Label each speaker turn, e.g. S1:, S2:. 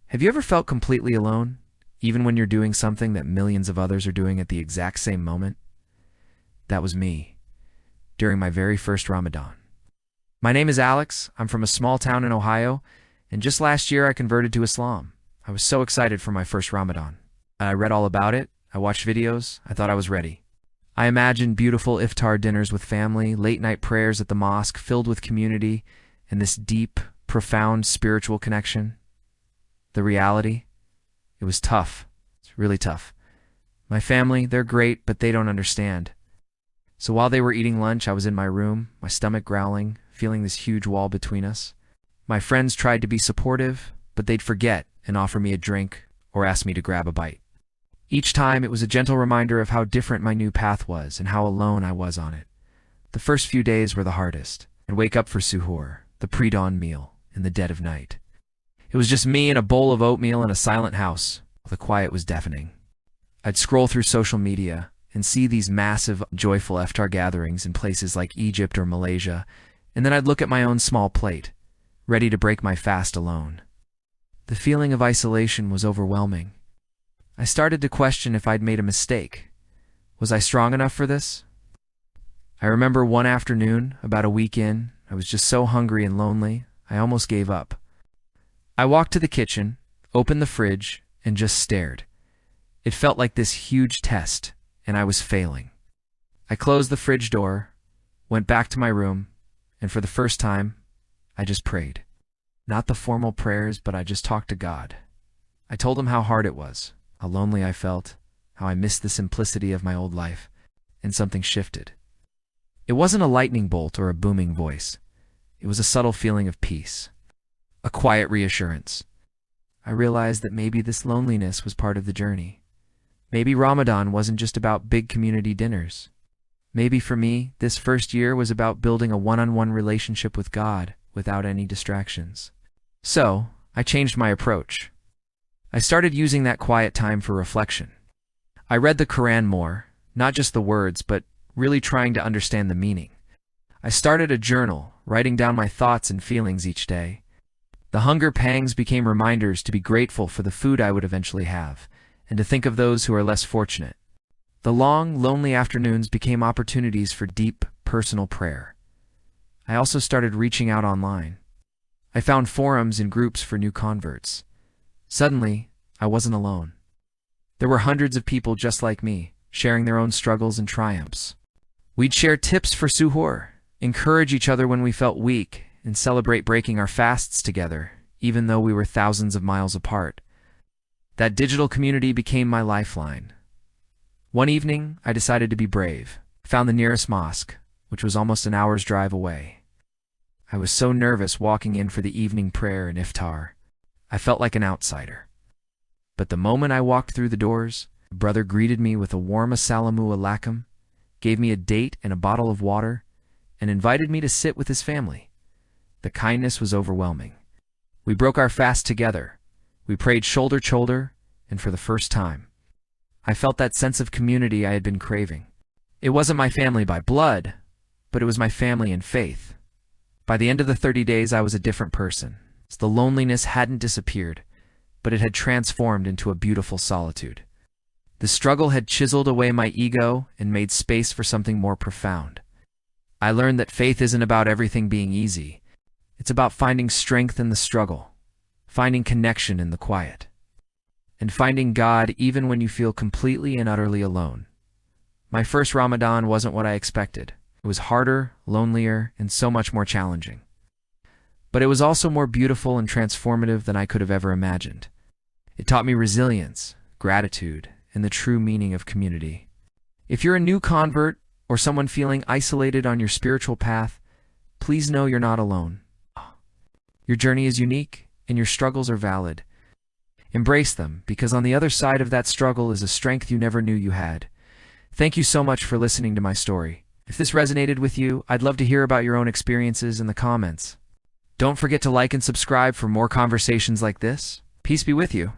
S1: Have you ever felt completely alone, even when you're doing something that millions of others are doing at the exact same moment? That was me, during my very first Ramadan. My name is Alex, I'm from a small town in Ohio, and just last year I converted to Islam. I was so excited for my first Ramadan. I read all about it, I watched videos, I thought I was ready. I imagined beautiful iftar dinners with family, late-night prayers at the mosque filled with community, and this deep, profound spiritual connection. The reality? It was tough. It's really tough. My family, they're great, but they don't understand. So while they were eating lunch, I was in my room, my stomach growling, feeling this huge wall between us. My friends tried to be supportive, but they'd forget and offer me a drink or ask me to grab a bite. Each time, it was a gentle reminder of how different my new path was and how alone I was on it. The first few days were the hardest. I'd wake up for suhoor, the pre-dawn meal, in the dead of night. It was just me and a bowl of oatmeal in a silent house. The quiet was deafening. I'd scroll through social media and see these massive, joyful iftar gatherings in places like Egypt or Malaysia, and then I'd look at my own small plate, ready to break my fast alone. The feeling of isolation was overwhelming. I started to question if I'd made a mistake. Was I strong enough for this? I remember one afternoon, about a week in, I was just so hungry and lonely, I almost gave up. I walked to the kitchen, opened the fridge, and just stared. It felt like this huge test, and I was failing. I closed the fridge door, went back to my room, and for the first time, I just prayed. Not the formal prayers, but I just talked to God. I told him how hard it was, how lonely I felt, how I missed the simplicity of my old life, and something shifted. It wasn't a lightning bolt or a booming voice. It was a subtle feeling of peace. A quiet reassurance. I realized that maybe this loneliness was part of the journey. Maybe Ramadan wasn't just about big community dinners. Maybe for me, this first year was about building a one-on-one relationship with God without any distractions. So, I changed my approach. I started using that quiet time for reflection. I read the Quran more, not just the words, but really trying to understand the meaning. I started a journal, writing down my thoughts and feelings each day. The hunger pangs became reminders to be grateful for the food I would eventually have, and to think of those who are less fortunate. The long, lonely afternoons became opportunities for deep, personal prayer. I also started reaching out online. I found forums and groups for new converts. Suddenly, I wasn't alone. There were hundreds of people just like me, sharing their own struggles and triumphs. We'd share tips for suhoor, encourage each other when we felt weak, and celebrate breaking our fasts together, even though we were thousands of miles apart. That digital community became my lifeline. One evening, I decided to be brave. I found the nearest mosque, which was almost an hour's drive away. I was so nervous walking in for the evening prayer and iftar. I felt like an outsider. But the moment I walked through the doors, a brother greeted me with a warm assalamu alaikum, gave me a date and a bottle of water, and invited me to sit with his family. The kindness was overwhelming. We broke our fast together. We prayed shoulder to shoulder, and for the first time, I felt that sense of community I had been craving. It wasn't my family by blood, but it was my family in faith. By the end of the 30 days, I was a different person. The loneliness hadn't disappeared, but it had transformed into a beautiful solitude. The struggle had chiseled away my ego and made space for something more profound. I learned that faith isn't about everything being easy. It's about finding strength in the struggle, finding connection in the quiet, and finding God even when you feel completely and utterly alone. My first Ramadan wasn't what I expected. It was harder, lonelier, and so much more challenging. But it was also more beautiful and transformative than I could have ever imagined. It taught me resilience, gratitude, and the true meaning of community. If you're a new convert or someone feeling isolated on your spiritual path, please know you're not alone. Your journey is unique, and your struggles are valid. Embrace them, because on the other side of that struggle is a strength you never knew you had. Thank you so much for listening to my story. If this resonated with you, I'd love to hear about your own experiences in the comments. Don't forget to like and subscribe for more conversations like this. Peace be with you.